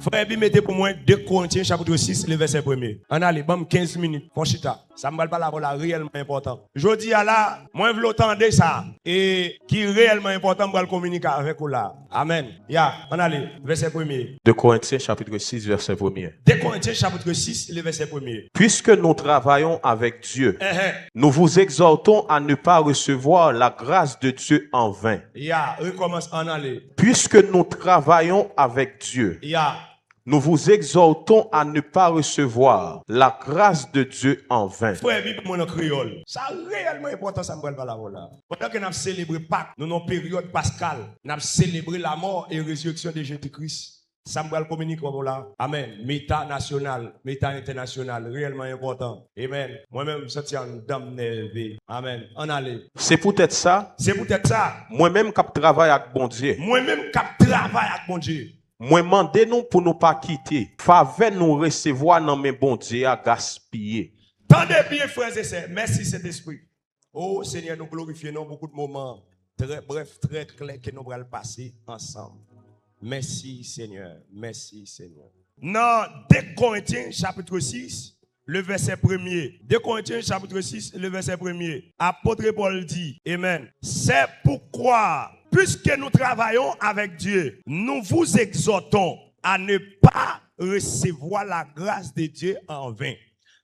Frère, mettez pour moi 2 Corinthiens chapitre 6, le verset 1er. On a les 15 minutes, mon chita. Ça me parle pas là réellement important. Je dis à là, moi je veux entendre ça. Et qui est réellement important, je vais communiquer avec vous là. Amen. On a les verset 1er. 2 Corinthiens chapitre 6, verset 1er. 2 Corinthiens chapitre 6, le verset 1er. Puisque nous travaillons avec Dieu, nous vous exhortons à ne pas recevoir la grâce de Dieu en vain. Recommence en aller. Puisque nous travaillons avec Dieu, nous vous exhortons à ne pas recevoir la grâce de Dieu en vain. Frère, mon créole. Ça réellement important, ça me parle pas là. Pendant que nous avons célébré Pâques, nous avons période pascale, nous avons célébré la mort et résurrection de Jésus-Christ. Ça me parle communiquer là. Amen. Méta national, méta international, réellement important. Amen. Moi-même, je suis en dame nerveux. Amen. On allait. C'est peut-être ça. C'est peut-être ça. Moi-même, qui travaille avec bon Dieu. Moi-même, qui travaille avec bon Dieu. Moi, demandez-nous pour nous pas quitter. Faveur nous recevoir dans mes bon Dieu à gaspiller. Tendez bien, frères et sœurs. Merci, cet esprit. Oh, Seigneur, nous glorifions beaucoup de moments. Très bref, très clair que nous allons passer ensemble. Merci, Seigneur. Merci, Seigneur. Dans 2 Corinthiens, chapitre 6, le verset 1er. 2 Corinthiens, chapitre 6, le verset 1er. Apôtre Paul dit, Amen. C'est pourquoi, puisque nous travaillons avec Dieu, nous vous exhortons à ne pas recevoir la grâce de Dieu en vain.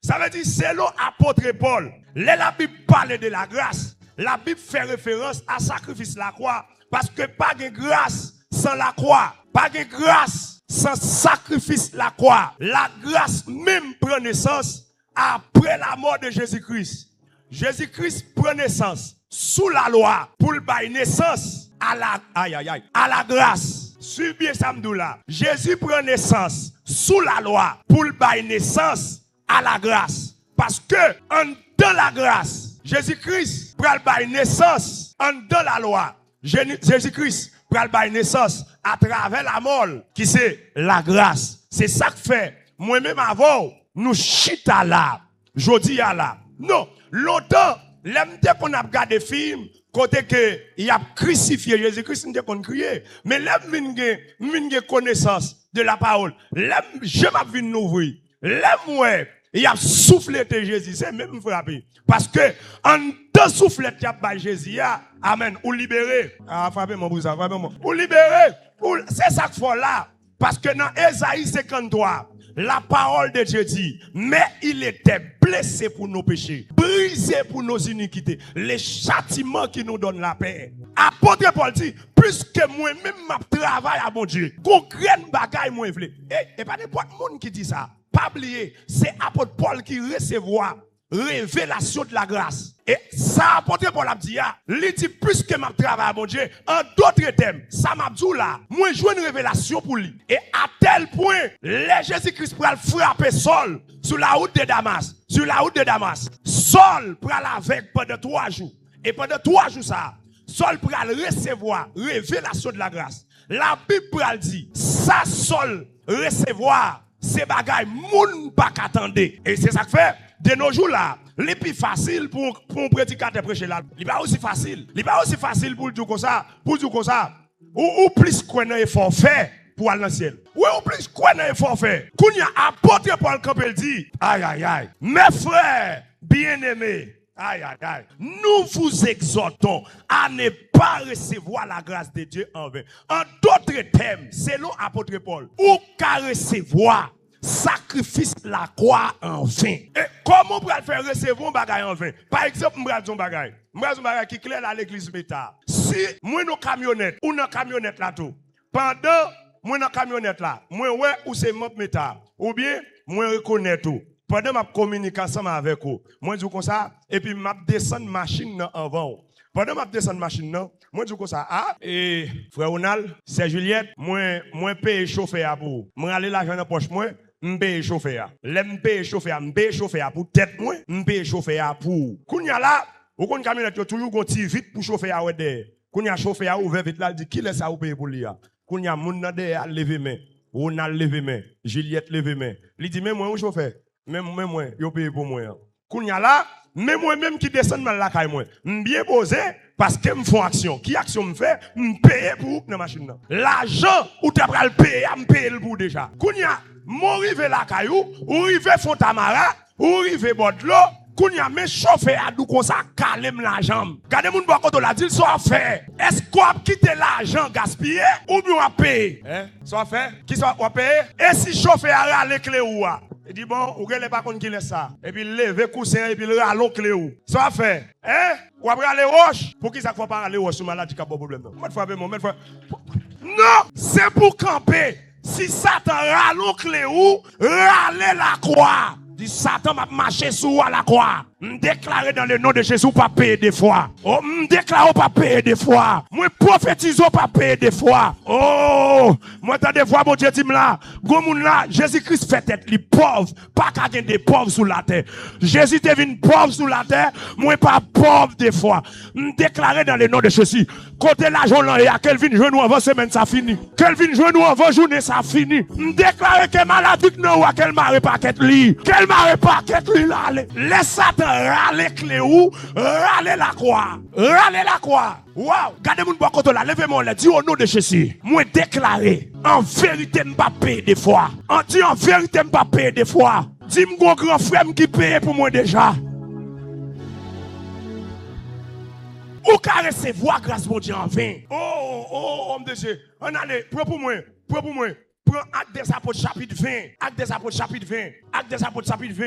Ça veut dire, selon apôtre Paul, la Bible parle de la grâce. La Bible fait référence à sacrifice la croix. Parce que pas de grâce sans la croix. Pas de grâce sans sacrifice la croix. La grâce même prend naissance après la mort de Jésus-Christ. Jésus-Christ prend naissance sous la loi pour le bailler naissance à la grâce. Suis bien Samdoula. Jésus prend naissance sous la loi pour le bailler naissance à la grâce. Parce que dans la grâce, Jésus-Christ prend le bailler naissance dans la loi. Jésus-Christ prend le bailler naissance à travers la mort qui c'est la grâce. C'est ça que fait. Moi-même avant, nous chita là. Jodi à là. Non, longtemps, l'aime qu'on a regardé film, côté que il a crucifié Jésus-Christ, nous qu'on crier. Mais l'aime une connaissance de la parole. L'aime je m'a vu ouvrir. L'aime ouais, il a soufflé de Jésus, c'est même frappé. Parce que en deux soufflettes il y a Jésus, amen, ou libéré. Ah, frappez mon bousa, frappez moi. Ou libéré, c'est ça qu'il faut là. Parce que dans Ésaïe 53, la parole de Dieu dit, mais il était blessé pour nos péchés, brisé pour nos iniquités, les châtiments qui nous donnent la paix. Apôtre Paul dit, puisque moi-même je travaille à mon Dieu, qu'on craigne bagaille moi vle. Et pas n'importe monde qui dit ça. Pas oublier, c'est apôtre Paul qui recevoir révélation de la grâce. Et ça, apôtre Paul a dit, il dit, puisque je travaille à mon Dieu, en d'autres termes, ça m'a dit là, moi je une révélation pour lui. Et à tel point, les Jésus-Christ pour frapper Saul sur la route de Damas. Sur la route de Damas. Saul pour aller avec pendant 3 jours. Et pendant 3 jours, ça, Saul pour aller recevoir révélation de la grâce. La Bible pour dire, ça, Saul recevoir, ces bagailles, moun pas qu'attendre. Et c'est ça que fait, de nos jours là, c'est plus facile pour un prédicateur prêcher là. Il pas aussi facile. Il pas aussi facile pour dire comme ça, ou plus qu'on a effort fait pour aller dans le ciel. Ou plus qu'on a effort fait. Qu'on y a apporté pour le camp, il dit, aïe aïe aïe, mes frères bien-aimés, aïe aïe aïe, nous vous exhortons à ne pas recevoir la grâce de Dieu en vain. En d'autres termes, selon apôtre Paul, ou qu'à recevoir sacrifice la croix en vain. Et comment on peut faire recevoir un bagage en vain? Par exemple, je vais dire un bagage qui est clair à l'église méta. Si moi dans camionnette ou dans camionnette là tout, pendant moi dans camionnette là, moi ouais ou c'est mon méta ou bien moi reconnais tout. Pendant ma communication avec vous, moi dis comme ça et puis m'a descendre machine en avant. Pendant ma descendre machine là, moi dis comme ça et frère Ronald, c'est Juliette, moi paye chauffeur pour. Moi aller l'argent dans poche moi m'paye chauffeur. L'aime paye chauffeur, m'paye chauffeur pour tête moi, m'paye chauffeur pour. Kounya là, ou kon camionnette toujours gonti vite pour chauffeur ouais derrière. Kounya chauffeur ouvert vite là dit qui laisse ça ou payer pour lui. Kounya moun nan derrière lever main. Ronald lever main, Juliette lever main. Li dit même moi un chauffeur, même moi yo paye pour moi. Kounya là, même moi même qui descend mal la caille moi. Bien posé Parce que me font action. Qui action me fait? Me payer pour la machine. L'argent ou tu as le payer, me payer pour déjà. Kounya, mon rive la caillou, ou rive Fontamara, ou rive Bodlo, kounya me chauffer à dou comme ça calme l'argent. Gardez moun bon côté la dit soit fait. Est-ce qu'on a quitté l'argent gaspillé ou bien on paye? Soit fait. Qui soit on paye? Et si chauffer à râler clé ou a? Il dit bon, ou gèle pas qu'on qui laisse ça. Et puis lever coussin et puis le râler clé ou. Soit fait. Ou après aller roche pour qui ça faut pas aller roche sur maladie qui a pas problème. Non, c'est pour camper. Si Satan râle clé ou, râler la croix. Dit Satan m'a marché sous à la croix. M'déclarer dans le nom de Jésus pas payer des fois. Oh, m'déclarer pas payer des fois. Moi prophétise pas payer des fois. Oh, moi t'as des fois mon Dieu dit là, gros moun là, Jésus-Christ fait tête li pauvre, pas qu'à des pauvres sous la terre. Jésus te vinn pauvre sous la terre, moi pas pauvre des fois. M'déclarer dans le nom de Jésus. Côté l'argent là, il y a Kelvin genou avant semaine ça fini. Kelvin genou avant journée ça fini. M'déclarer que maladie non ou qu'elle marre pas qu'être li. Qu'elle marre pas qu'être li là. Laisse Satan râler clé ou râler la croix. Râler la croix. Wow, gardez mon bon côté là, levez-moi là, dis au nom de Jésus. Moi déclaré, en vérité m'pas payer des fois. En dit en vérité m'pas payer des fois. Dis mon grand frère qui paye pour moi déjà. Ou qu'à recevoir grâce mon Dieu en vain. Oh, homme de Dieu. On allait, prends pour moi. Prends Actes des Apôtres chapitre 20. Actes des Apôtres chapitre 20. Actes des Apôtres chapitre 20.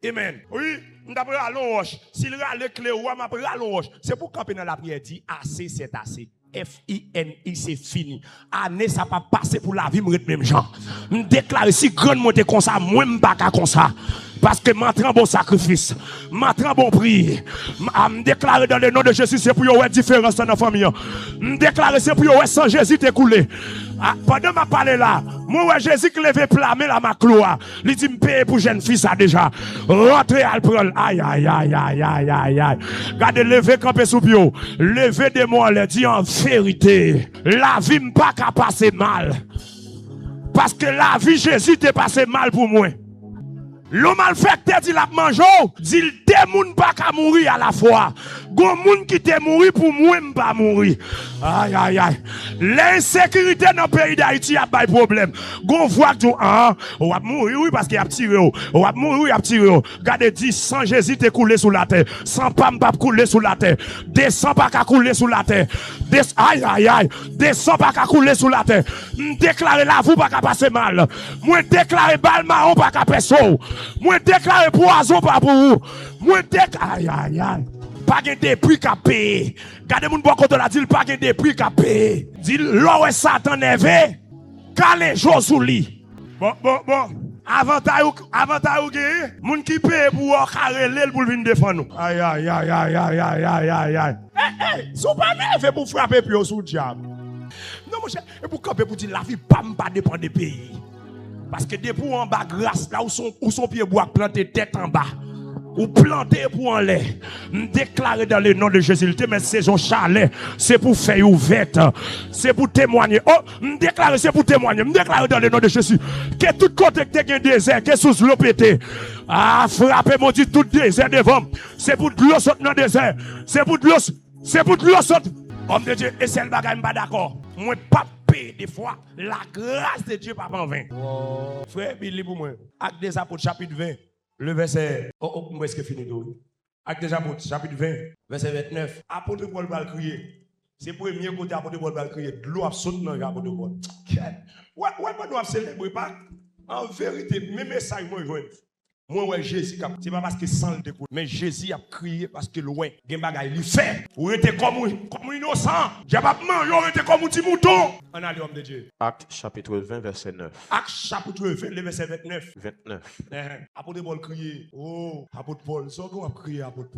Amen. Oui, m'd'après allons roche. S'il râle clé ou m'après allons roche. C'est pour camper dans la prière dit assez c'est assez. F-I-N-I c'est fini. Année ça pas passer pour la vie me même gens. Me déclare si grand monter comme ça, moi m'pas comme ça. Parce que m'entrant bon sacrifice, m'entrant bon prière, me déclarer dans le nom de Jésus, c'est pour y avoir différence dans la famille. Me déclarer c'est pour y avoir sans Jésus t'écouler. Pendant ma parler là, moi Jésus qui levait plamé la ma cloa, il dit me payer pour jeune fils ça déjà. Rentrer à le prendre. Aïe. Gardez lever camper sous bio. Lever des mots le dit en vérité. La vie m'pas qu'à passer mal. Parce que la vie Jésus t'est passé mal pour moi. Le malfaiteur dit la mangeau, dit des moun pas qu'à mourir à la fois. Gon moun qui te mourir pour moi m'pas mourir. Aïe. L'insécurité dans le pays d'Haïti a pas de problème. Gon voit que on va mourir oui parce qu'il a tiré. On va mourir oui a tiré. Regardez dit sans Jésus te couler sous la terre, sans pam pas couler sous la terre. Descend pas qu'à couler sous la terre. Aïe. Descend pas qu'à couler sous la terre. Déclarer la vous pas qu'à passer mal. Moi déclarer balle marron pas qu'à passer. Moi déclare poison pas pour vous. Moi déclare aïe. Pas de prix qu'à payer. Gardez mon bon côté là dit pas de prix qu'à payer. Dit l'eau est Satan nervé. Calé jour sous lit. Bon. Avantage ou gagner. Moun qui paye pour carrer l'aile pour venir défendre nous. Aïe. Sont pas nervé pour frapper puis sous diable. Non mon cher, et pour camper pour dire la vie pas dépend des pays. Parce que des pour en bas grâce là où son pied bois planté tête en bas ou planté pour en l'air déclarer dans le nom de Jésus mais saison chalet c'est pour faire ouverte c'est pour témoigner déclarer c'est pour témoigner déclarer dans le nom de Jésus que tout côté que tu as un désert que sous l'eau pété frappez mon Dieu tout désert devant c'est pour de l'eau saute dans le désert c'est pour de l'eau saute homme de Dieu et c'est le bagage pas d'accord moi pas des fois la grâce de Dieu pas en vain. Frère, Billy pour moi. Actes des Apôtres chapitre 20, le verset où est-ce que fini tout? Actes des Apôtres chapitre 20, verset 29. Apôtre Paul va crier. C'est le premier côté apôtre Paul va crier. De l'eau a sauté dans l'apôtre Paul. Ouais, on doit célébrer pas. En vérité, même message moi joindre. Moi Jésus c'est pas parce que sans le découvre mais Jésus a crié parce que loin gen bagay li fait ou était comme innocent j'ai pas manger ou était comme un petit mouton on a l'homme de Dieu. Actes chapitre 20 verset 9. Actes chapitre 20 le verset 29. Apôtre Paul crié apôtre Paul ça qu'on a crié apôtre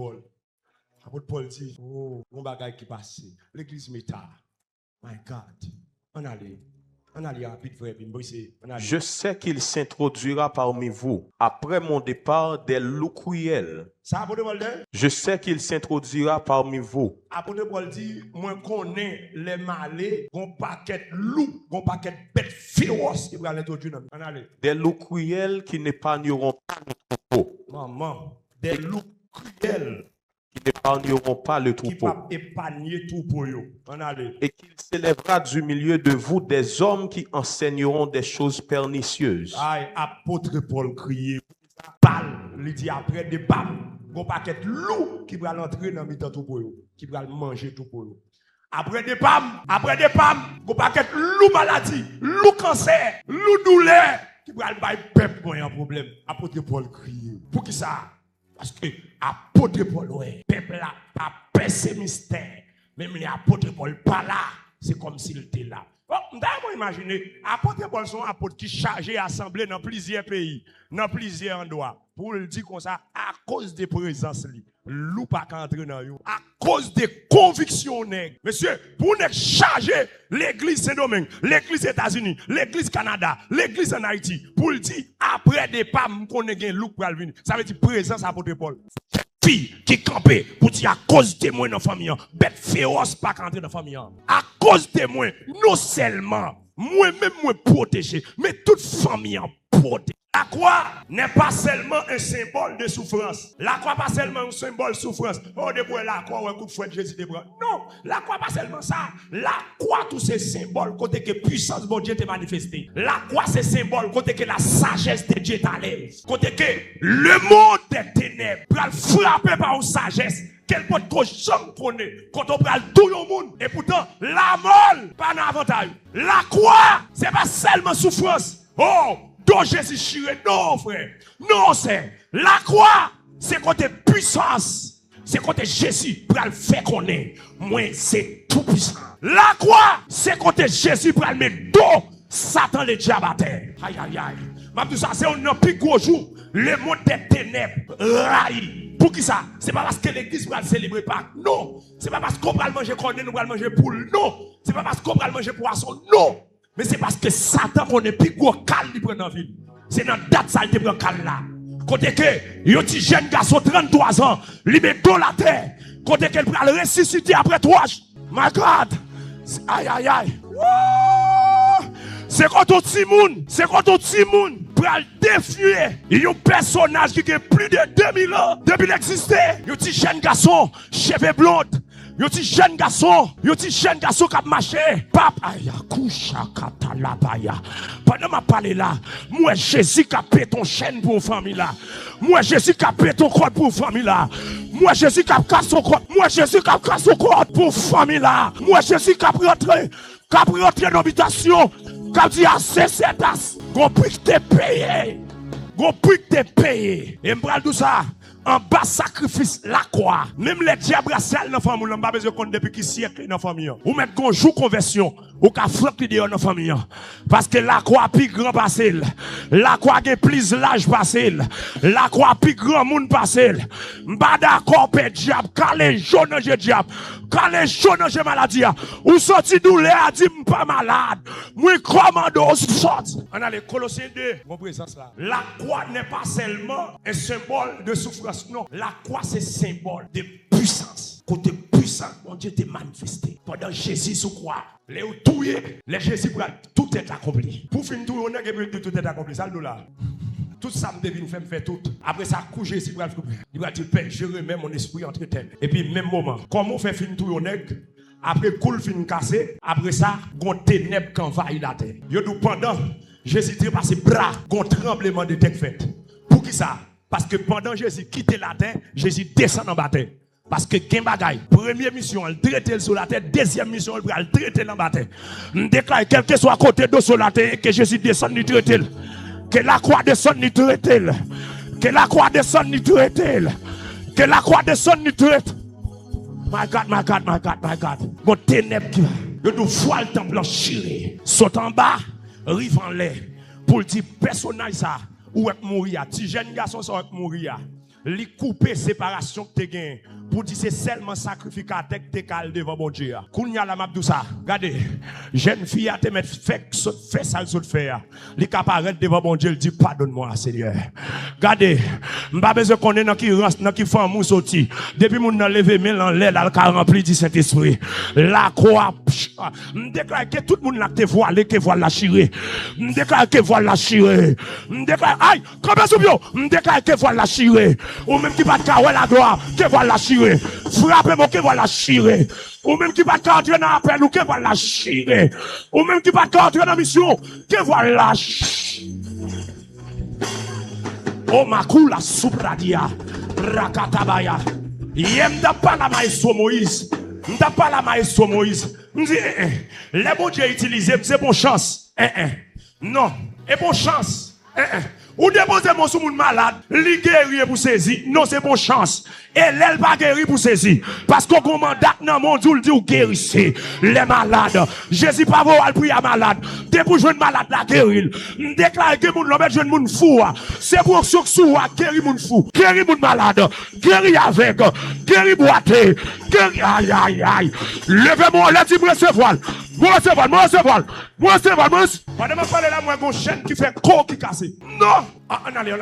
Paul dit mon bagay qui passe l'église méta my God on allait rapide frère je sais qu'il s'introduira parmi vous après mon départ des loups cruels. Ça apôtre Paul dit je sais qu'il s'introduira parmi vous. Apôtre Paul dit moi connais les malais gon paquet loup gon paquet bête féroce qui va l'introduire dans on allait des loups cruels qui n'épargneront pas notre peau. Maman des loups cruels qui n'épargneront pas le troupeau. Et qu'il s'élèvera du milieu de vous des hommes qui enseigneront des choses pernicieuses. Apôtre Paul crié, parle, il dit après des bam, gon paquet loup qui va l'entrer dans mi-temps tout pour qui va manger tout pour après des pam, gon paquet loup maladie, loup cancer, loup douleur qui va le bail peuple pour un problème. Apôtre Paul crié. Pour qui ça? Parce que apôtre Paul, ouais, peuple là, pas percé mystère. Même les apôtres Paul pas là, c'est comme s'il était là. Vous imaginez, apôtre Paul sont apôtres qui chargent l'assemblée dans plusieurs pays, dans plusieurs endroits. Pour le dire comme ça, à cause des présences, loup pas qu'entrer dans eux, à cause des convictions nègres. Monsieur, pour nous charger l'église Saint-Domingue, l'église États-Unis, l'église Canada, l'église en Haïti, pour le dire, après des pas, qu'on ait un loup pour venir. Ça veut dire présence apôtre Paul. Fille qui campait pour dire à cause de moi dans la famille, bête féroce pas qu'entrer dans la famille. À cause de moi, non seulement moi-même moi protégé, mais toute famille protégée. La croix n'est pas seulement un symbole de souffrance. La croix n'est pas seulement un symbole de souffrance. Oh, depuis la croix, un coup de fouet de Jésus de bras. Non, la croix n'est pas seulement ça. La croix, tous ces symboles, côté que puissance de Dieu est manifestée. La croix, c'est symbole, côté que la sagesse de Dieu est à l'aise. Côté que le monde des ténèbres va frapper par une sagesse. Quel peut trop jamais connaître quand on prend tout le monde. Et pourtant, la mort, pas d'avantage. La croix, c'est pas seulement souffrance. Oh! Donc Jésus chiré, non frère, non c'est la croix, c'est côté puissance, c'est côté Jésus pour le faire connaître, moi c'est tout puissant. La croix, c'est côté Jésus pour le mettre dos, Satan le diable à terre. Aïe aïe aïe. Mais tout ça c'est un plus gros jour, le monde des ténèbres raille. Pour qui ça? C'est pas parce que l'église va célébrer Pâques, non. C'est pas parce qu'on va manger cornet, nous va manger poule, non. C'est pas parce qu'on va manger poisson, non. Mais c'est parce que Satan connaît plus gros calme qui prend dans la ville. C'est dans date ça il te prend calme là. Côté que yon petit jeune garçon 33 ans, il met dans la terre. Côté qu'elle prend le ressusciter après 3 jours. My God. Aïe aïe aïe. C'est quand on Timoun, pour défier un personnage qui a plus de 2000 ans depuis l'existé. Yon petit jeune garçon, cheveux blonds. Yo ti jeune garçon qui a marché. Pape, aïe, coucha katalabaya. Pendant ma parler là, moi Jésus qui a pété ton chaîne pour famille là. Moi Jésus qui a pété ton corps pour famille là. Moi Jésus qui a cassé son corps. Moi Jésus qui a cassé son corps pour famille là. Moi Jésus qui a rentré dans l'habitation. Qui a dit à c'est as. Gon prix que t'es payé. Et m'bral tout ça. En bas sacrifice la croix. Même les diables dans la famille, on n'a pas besoin de compte depuis qui siècle dans la famille. Ou mettre qu'on joue conversion, ou qu'on frappe l'idée dans la famille. Parce que la croix plus grand passé. La croix est plus large passé. La croix plus grand monde passé. M'pas d'accord, père diable, calé jaune j'ai diable. Calé jaune j'ai maladie. Ou sorti douleur a dit m'pas malade. Moi commando sorti. On a les Colossiens 2, mon présence là. La croix n'est pas seulement un symbole de souffrance. Non, la croix c'est symbole de puissance. Côté puissant, mon Dieu t'est manifesté. Pendant Jésus sous croix, les touillés, les Jésus pour tout est accompli. Pour finir tout, on a tout est accompli. Ça le là. Tout ça me devine faire tout. Après ça, coup Jésus pour il va dire Père, je remets mon esprit entre terre. Et puis même moment, comment on fait finir tout on est après coule fin cassé, après ça, gon ténèbres qui envahit la terre. Yo nous pendant Jésus trépasse bras, gon tremblement de terre fait. Pour qui ça? Parce que pendant Jésus quitte la terre, Jésus descend en bas terre. Parce que Ken Bagay, première mission, elle traite sur la terre, deuxième mission, elle traite dans la terre. On déclare quel que soit côté de sur la terre, que Jésus descend ni traite. Que la croix descend ni traite. Que la croix descend ni traite. Que la croix descend ni traite. My God. Mon ténèbre qui va. Je dois voir le temple en chiré. Saute en bas, rive en l'air. Pour dire personnage ça. Ou est mourir, ti jeune garçon ça est mourir. Li couper séparation que tu gagné pour dire c'est seulement sacrificateur que tu cal devant mon Dieu. Kounya la m'a dit ça. Regardez, jeune fille a te mettre fait ça le faire. Li capable devant mon Dieu, il dit pardonne-moi Seigneur. Regardez, m'pas besoin qu'on est dans qui rance, dans qui femme ou sorti. Depuis mon nan levé mais en l'air là le rempli du Saint-Esprit. La croix, m'déclare que tout le monde là te voilé, que voile la chiré. M'déclare que voile la chiré. M'déclare aïe, comme sous bio, m'déclare que voile la chiré. Ou même qui pas de carreau la gloire, que voile la chiré. Frappez-moi que voile la chiré. Ou même qui pas de entrer dans l'appel, ou que voile la chiré. Ou même qui pas de entrer dans la mission, que voile la chiré. Oh makula supradia rakatabaya yem da pas la maestro Moïse m'da pas la maestro Moïse m'di les bon Dieu utiliser c'est bon chance non et bon chance ou déposer mon sous moun malade li guérir pour saisir non c'est bon chance et l'elle pas guérir pour saisir parce qu'on mandat dans mon Dieu dit ou guérissez les malades Jésus pas va prier à malade dès pour joindre malade la guérir déclare que moun l'homme jeune moun fou c'est pour ceux qui guérir moun fou guérir moun malade guérir avec guérir boiter guérir aïe aïe aïe levez-moi là tu me recevoir moi recevoir pendant que je parle là moi une chaîne qui fait corps qui casse non on allait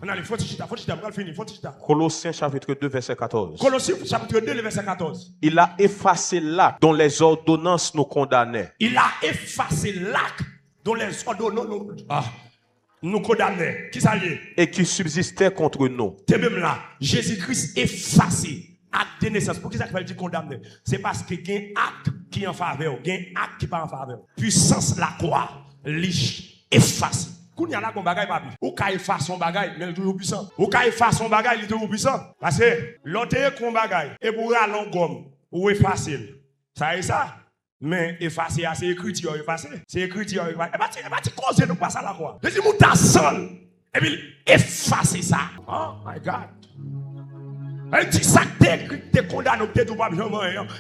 on allait, faut chita, finir, faut chita. Colossiens chapitre 2, verset 14. Colossiens chapitre 2, verset 14. Il a effacé l'acte dont les ordonnances nous condamnaient. Il a effacé l'acte dont les ordonnances nous condamnaient. Qui ça y est? Et qui subsistait contre nous. T'es même là, Jésus-Christ effacé. Acte de naissance. Pour qui ça veut dire condamné? C'est parce que il y a un acte qui est en faveur, il y a un acte qui n'est pas en faveur. Puissance la croix, liche, effacé. Quand il y a là, bagay papi. Ou ka efface son bagay, mais il est toujours puissant. Ou ka efface son bagay, il est toujours puissant. Parce que l'autre est con bagay. Et pour aller gomme, ou effacer. Ça est ça. Mais effacer, c'est écriture effacer. C'est écriture effacer. Et bah tu causes nous pas ça la croix. Je dis, mon ta seul. Et puis, effacer ça. Oh my God. Elle dit ça que t'es condamné, t'es tout pas bien.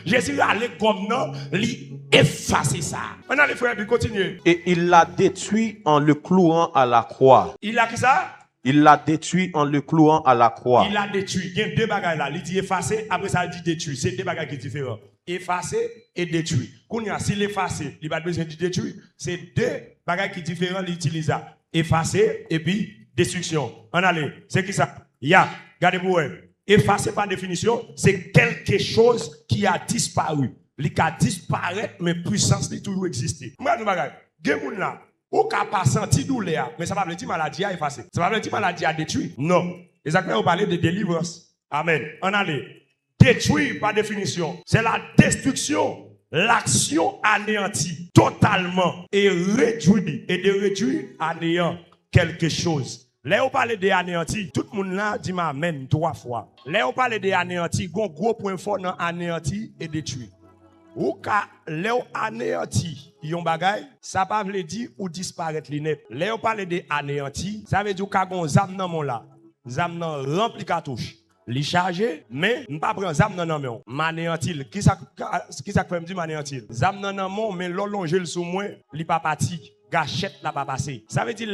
Jésus allait comme non, lui effacer ça. On a les frères, puis continuer. Et il l'a détruit en le clouant à la croix. Il a qui ça? Il l'a détruit en le clouant à la croix. Il l'a détruit. Il y a deux bagages là. Il dit effacer, après ça il dit détruire. C'est deux bagages qui sont différents. Effacer et détruire. Quand il y a s'il effacer, il n'a pas besoin de détruire. C'est deux bagages qui sont différents, l'utiliser. Effacer et puis destruction. On allait. C'est qui ça? Regardez-vous. Effacer par définition, c'est quelque chose qui a disparu. Il a disparu, mais puissance a toujours existé. Regardez-vous, regardez. Là. Ou ka pas senti douleur, mais ça va veut dire maladie a effacé. Ça va veut dire maladie a détruit. Non. Exactement, on parle de délivrance. Amen. On allait. Détruire par définition, c'est la destruction, l'action anéantie totalement et réduit et de réduire à néant quelque chose. Là, on parle de anéanti, tout le monde là dit m'amen 3 fois. Là, on parle de anéanti, gros point fort dans anéanti et détruit. Ou ka là anéanti yon bagay, ça pas veut dire ou disparaître li net. Là on parle de anéanti, ça veut dire ka gon zam nan mon là. Zam nan rempli cartouche. Li chargé mais m'pa prend zam nan mon. M'anéantil. Qui ça fait me dire m'anéantil? Zam nan mon mais l'olongé le sous moi, li pas parti. Gâchette la pas passé. Ça veut dire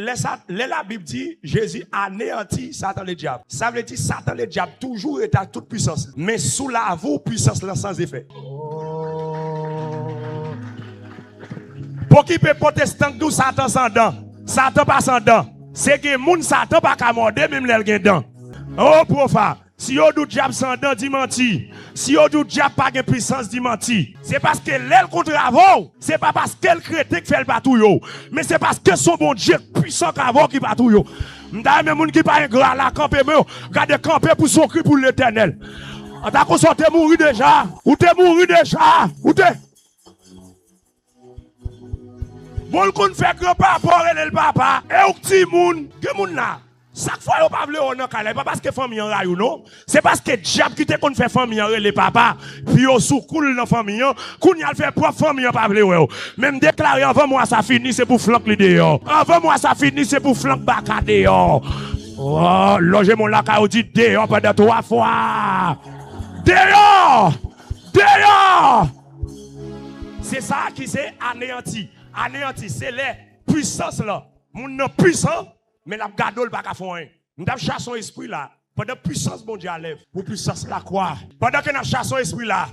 la Bible dit Jésus anéanti Satan le diable. Ça veut dire Satan le diable toujours est à toute puissance, mais sous la vous puissance là sans effet. Pour qui peut protestant d'où Satan sans dents. Satan pas sans dents. C'est que moun Satan pas qu'à morder même l'el gen dents. Oh profa, si yo dou diable sans dents dit menti. Si yo dou diable pas de puissance dit menti. C'est parce que l'el contre avant, c'est pas parce qu'elle critique fait le patou yo, mais c'est parce que son bon Dieu puissant qu'avant qui patou yo. M'da même moun qui pas un grand la camper mais garde camper pour son cri pour l'Éternel. En tant qu'on sorte mourir déjà, ou t'es mourir déjà, ou t'es bon qu'on fait grand papa et le papa et au petit moun que moun là chaque fois on pas vle on nan kale pas parce que famille en rayou non c'est parce que diable qui te kon fait famille en le papa puis au sous coule dans famille qu'on y a fait propre famille pas vle même déclarer avant moi ça fini c'est pour flanc li dehors avant moi ça fini c'est pour flanc baka dehors oh loger mon la ka dit dehors pendant 3 fois dehors c'est ça qui c'est anéanti. Anéanti, c'est les puissances là. Moun nan puissant, mais la gadol pas ka fon rien. M'ta chasse son esprit là. Pendant puissance bon Dieu lève, pour puissance la croix. Pendant que n'a chasse son esprit là,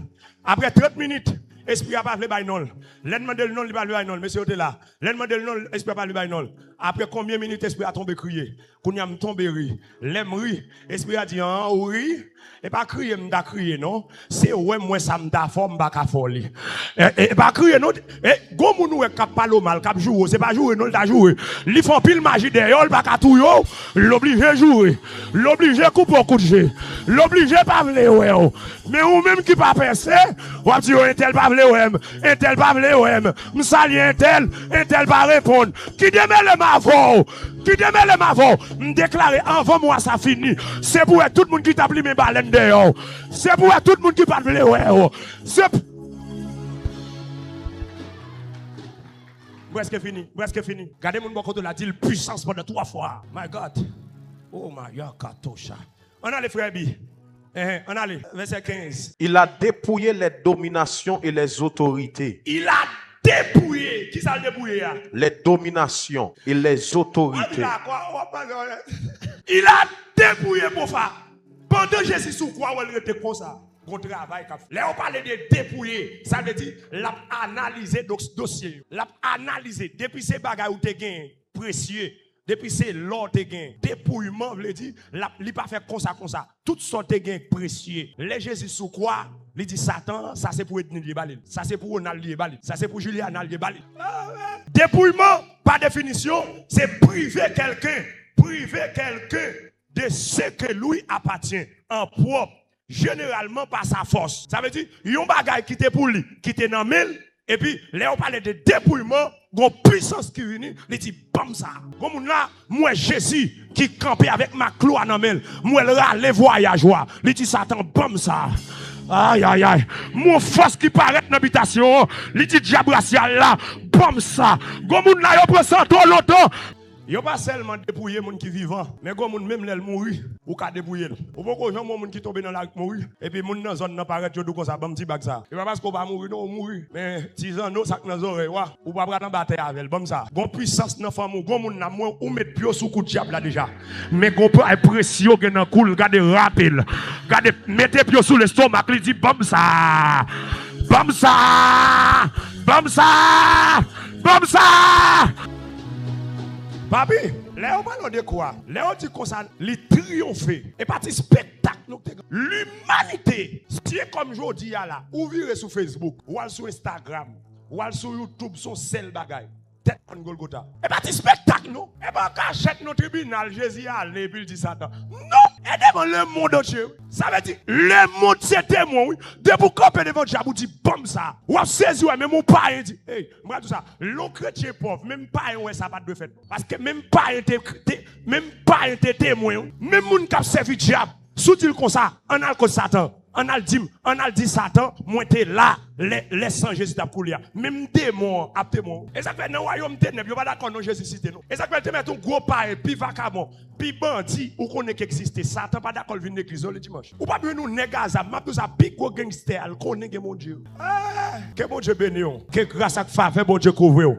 après 30 minutes, esprit a pas vle bay non. L'en demande le non, il pas le bay non, monsieur était là. L'en demande le non, esprit a pas le bay non. Après combien de minutes esprit a tombé crier. Qu'on y a tombé ri. L'aime ri, esprit a dit ah oui. Et pas crier m'da crier non. C'est ouais moi ça m'da forme pas ka folie. Et pas crier non. Et go moun ouais k'ap parler mal, k'ap jouer, c'est pas jouer non, t'a jouer. Li font pile magie derrière, pas ka tout yo. L'obligé jouer. L'obligé couper coup de jeu. L'obligé pas vle ouais. Mais ou même qui pas percer, ou a dit un tel pas vle ouais, un tel pas vle ouais. M'sali un tel pas répondre. Qui démêle ma voix. Qui démêle ma voix. M'déclarer avant moi ça fini. C'est pour tout le monde qui t'a pris mes baleines dehors. C'est pour tout le monde qui pas vle ouais. C'est presque fini, presque fini. Gardez mon bon côté la dit puissance pendant 3 fois. My God. Oh my God, Katosha. On a les frères Bi. On a les verset 15. Il a dépouillé les dominations et les autorités. Il a dépouillé. Qui ça le dépouillé? Les dominations et les autorités. Il a dépouillé pour ça. Pendant Jésus sous quoi il était comme ça. Qu'on travail. Là, on parle de dépouiller. Ça veut dire, l'a analyser dossier. L'a analyser. Depuis ces bagages où tu gagné précieux. Depuis ces l'or tu gagné. Dépouillement, veut dire, il pas fait comme ça. Toutes sortes de gains précieux. Les Jésus sous quoi? Il dit Satan, ça c'est pour Ednil Libalil. Ça c'est pour Ronald Libalil. Ça c'est pour Julien Libalil. Dépouillement, par définition, c'est priver quelqu'un de ce que lui appartient en propre. Généralement par sa force. Ça veut dire, yon bagay qui était pour lui, qui était dans mille, et puis, là on parle de dépouillement, gon puissance qui vient, il dit, bam ça. Comme là, moi Jésus, qui campait avec ma clou dans mille, moi le râle voyage, il dit, Satan, bam ça. Aïe, aïe, aïe. Mon force qui paraît dans l'habitation, il dit, diable là, bam ça. Comme là, yon prend trop longtemps. Yo pas seulement dépouiller moun qui vivant, mais go moun même l'el mourir ou ka dépouiller. Ou beaucoup gens moun qui tombe dans la mourir et puis moun dans zone nan paraît yo dou comme ça bam ti bag ça. Et pas parce qu'on va mourir non mourir, mais 10 ans no sak dans oreille wa ou pas prendre bataille avec bam ça. Gon puissance dans femme gon moun nan moins ou mettre pied sous coup de diable là déjà. Mais gon peu pression que dans cool, gade rappel. Gade mettez pied sous l'estomac, il dit bam ça. Bam ça. Bam ça. Bam ça. Papi, là on parle de quoi? Là on dit qu'on ça, les triompher. Et parti spectacle. L'humanité, c'est comme je dis là, ou virez sur Facebook, ou sur Instagram, ou sur YouTube, son seul bagaille. Tête en Golgotha. Et parti spectacle, non? Et pas cachette nos tribunal, Jésus a allé, puis il dit Satan. Non! Et devant le monde entier. Ça veut dire, le monde c'est témoin, oui. De vous camper devant Dieu, vous dites, bam ça. Ou à saisi, même mon père dit, hey, moi tout ça, l'on chrétien pauvre, même pas ouais, ça pas de fait. Parce que même pas était témoin, même moun qui a servi diable, sous-il comme ça, on a le code Satan. On a dit Satan, moi t'es là, les sang Jésus t'a coulé. Même démon, à témoin. Et ça fait dans le royaume ténèbres, yo pas d'accord non Jésus cité non. Et ça fait te mettre un gros paille, puis vacabon, puis bandit, ou connaît qu'existe. Satan pas d'accord venir l'église le dimanche. Ou pas nous négaza, m'a tout ça puis gros gangster, connaît que mon Dieu. Que bon Dieu béni, que grâce à faveur bon Dieu couvre.